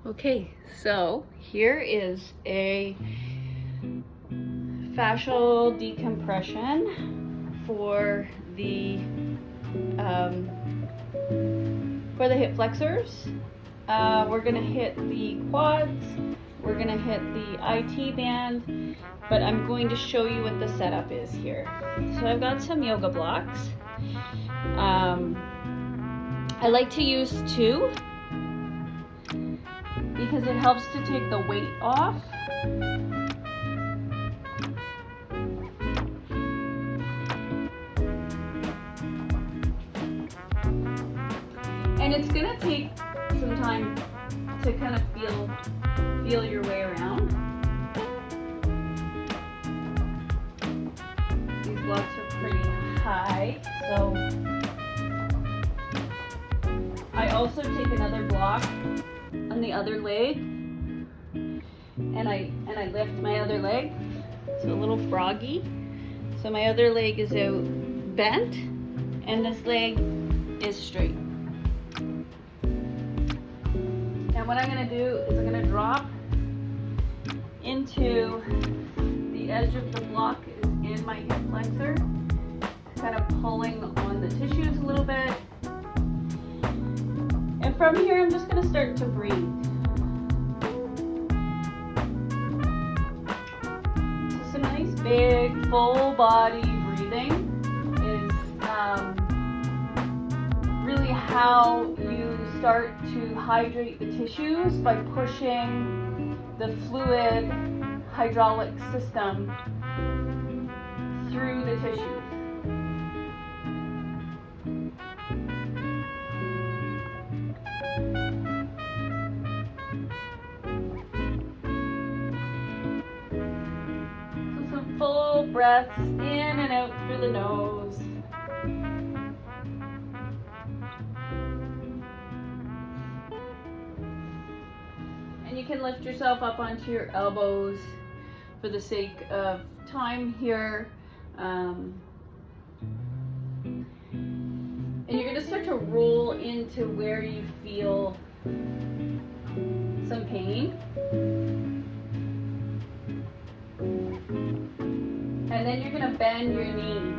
Okay, so here is a fascial decompression for the hip flexors. We're gonna hit the quads, we're gonna hit the IT band, but I'm going to show you what the setup is here. So I've got some yoga blocks. I like to use 2 because it helps to take the weight off. And it's gonna take some time to kind of feel your way around. These blocks are pretty high, so I also take another block on the other leg, and I lift my other leg. It's a little froggy. So my other leg is out bent, and this leg is straight. And what I'm going to do is I'm going to drop into the edge of the block is in my hip flexor, kind of pulling on the tissues a little bit. And from here, I'm just going to start to breathe. So some nice big full body breathing is really how you start to hydrate the tissues by pushing the fluid hydraulic system through the tissues. So some full breaths in and out through the nose. And you can lift yourself up onto your elbows for the sake of time here. And you're going to start to roll into where you feel some pain. And then you're going to bend your knee.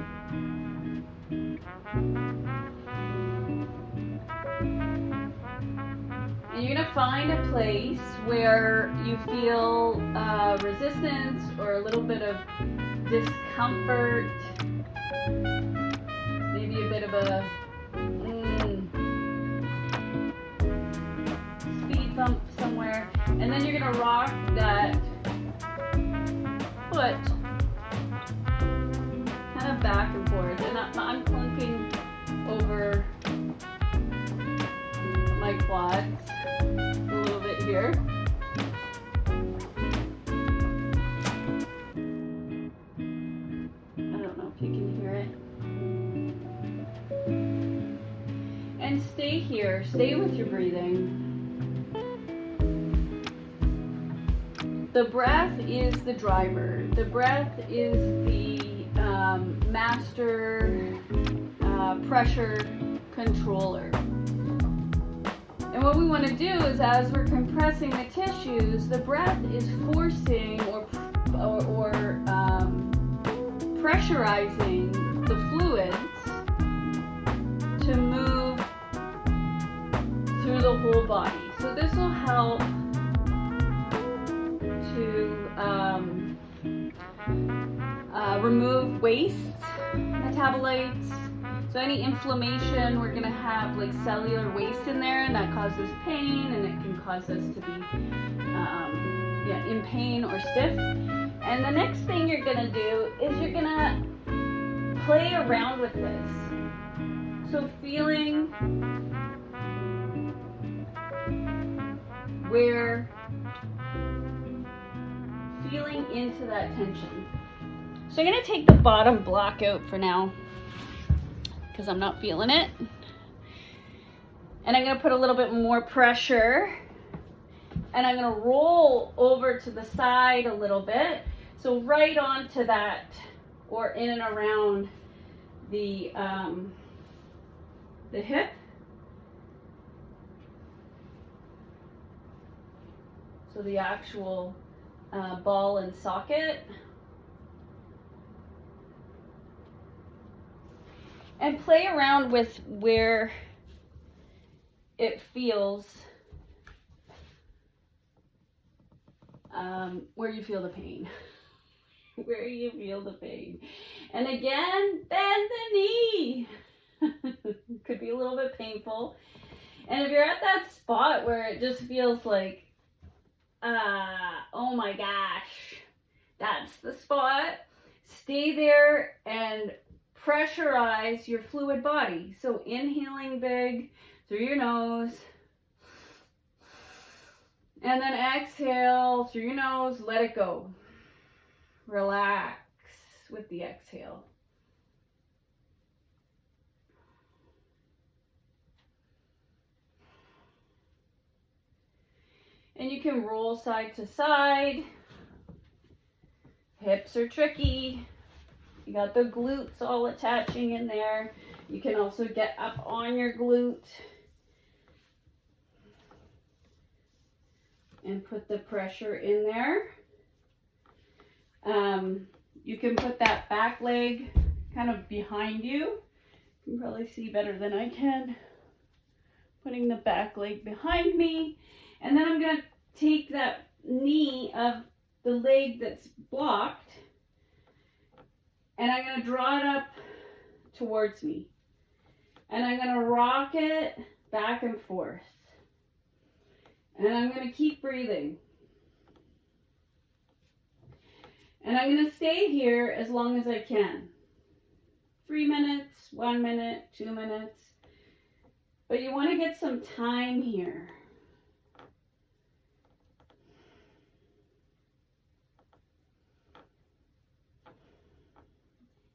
And you're going to find a place where you feel resistance or a little bit of discomfort, maybe a bit of a speed bump somewhere. And then you're going to rock that foot kind of back and forth. And I'm clunking over my quads a little bit here. I don't know if you can hear it. And stay here, stay with your breathing. The breath is the driver. The breath is the master pressure controller. And what we want to do is, as we're compressing the tissues, the breath is forcing or pressurizing the fluids to move through the whole body. So this will help to remove waste metabolites. So any inflammation, we're going to have like cellular waste in there, and that causes pain, and it can cause us to be in pain or stiff. And the next thing you're going to do is you're going to play around with this. So feeling into that tension. So I'm going to take the bottom block out for now, because I'm not feeling it. And I'm going to put a little bit more pressure, and I'm going to roll over to the side a little bit. So right onto that, or in and around the hip. So the actual ball and socket. And play around with where it feels, where you feel the pain. Where you feel the pain. And again, bend the knee. Could be a little bit painful. And if you're at that spot where it just feels like, oh my gosh, that's the spot, stay there and pressurize your fluid body. So inhaling big through your nose, and then exhale through your nose, let it go. Relax with the exhale. And you can roll side to side. Hips are tricky. You got the glutes all attaching in there. You can also get up on your glute and put the pressure in there. You can put that back leg kind of behind you. You can probably see better than I can. Putting the back leg behind me. And then I'm going to take that knee of the leg that's blocked, and I'm going to draw it up towards me. And I'm going to rock it back and forth. And I'm going to keep breathing. And I'm going to stay here as long as I can. 3 minutes, 1 minute, 2 minutes. But you want to get some time here.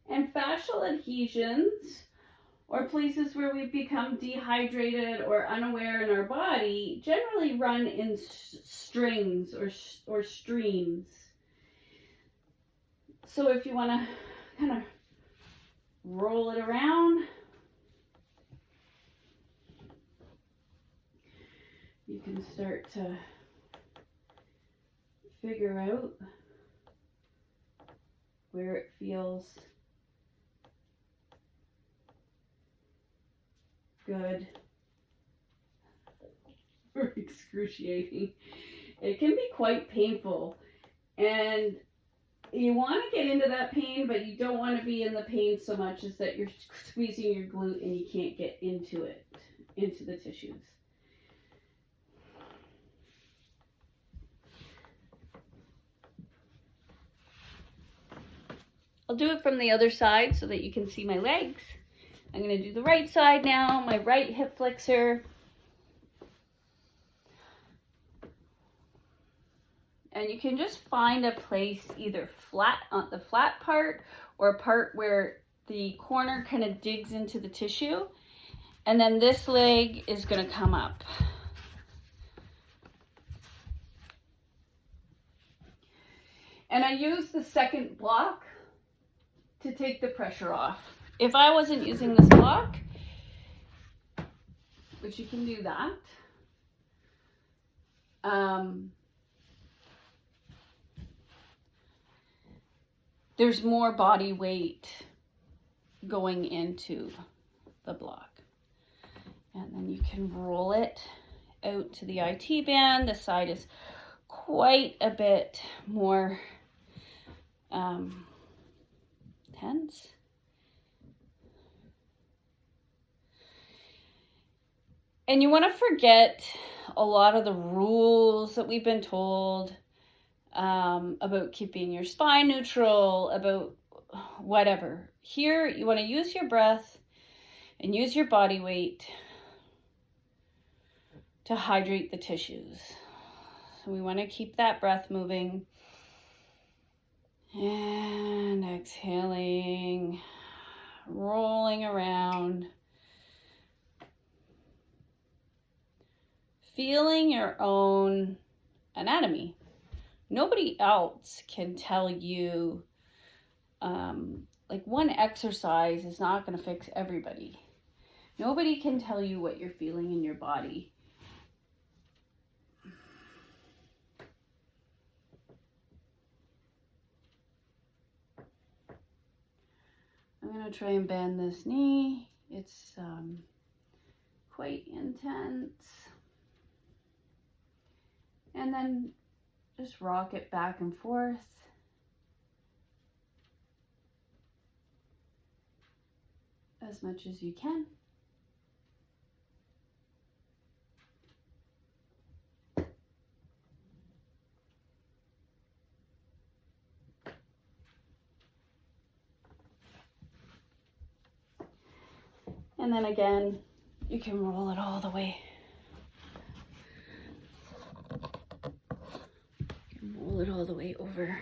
And fascial adhesions, or places where we've become dehydrated or unaware in our body, generally run in strings or streams. So if you want to kind of roll it around, you can start to figure out where it feels good or excruciating. It can be quite painful, and you want to get into that pain, but you don't want to be in the pain so much as that you're squeezing your glute and you can't get into it, into the tissues. I'll do it from the other side so that you can see my legs. I'm going to do the right side now, my right hip flexor. And you can just find a place either flat on the flat part or a part where the corner kind of digs into the tissue. And then this leg is going to come up. And I use the second block to take the pressure off. If I wasn't using this block, which you can do that, there's more body weight going into the block. And then you can roll it out to the IT band. The side is quite a bit more tense. And you want to forget a lot of the rules that we've been told about keeping your spine neutral, about whatever. Here, you want to use your breath and use your body weight to hydrate the tissues. So we want to keep that breath moving. And exhaling, rolling around. Feeling your own anatomy. Nobody else can tell you, like one exercise is not going to fix everybody. Nobody can tell you what you're feeling in your body. try and bend this knee. It's quite intense. And then just rock it back and forth. As much as you can. And then again, you can roll it all the way. You can roll it all the way over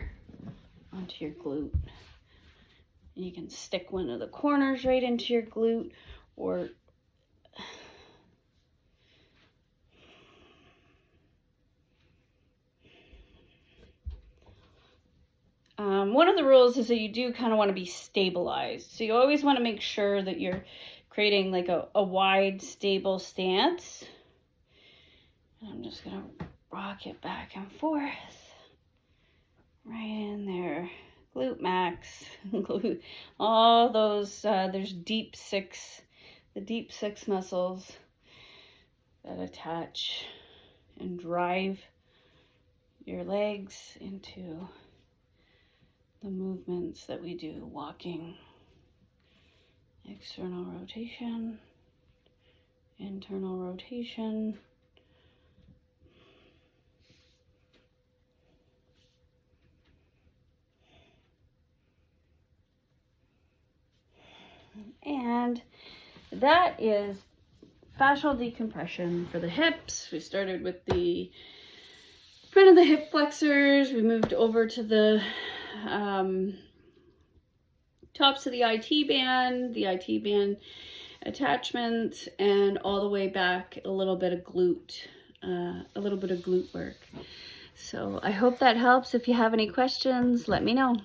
onto your glute. And you can stick one of the corners right into your glute, or one of the rules is that you do kind of want to be stabilized. So you always want to make sure that you're creating like a wide, stable stance. And I'm just going to rock it back and forth. Right in there. Glute max. Glute, all those, there's deep six, the deep six muscles that attach and drive your legs into the movements that we do, walking, external rotation, internal rotation. And that is fascial decompression for the hips. We started with the front of the hip flexors. We moved over to the tops of the IT band attachments, and all the way back a little bit of glute work. So I hope that helps. If you have any questions, let me know.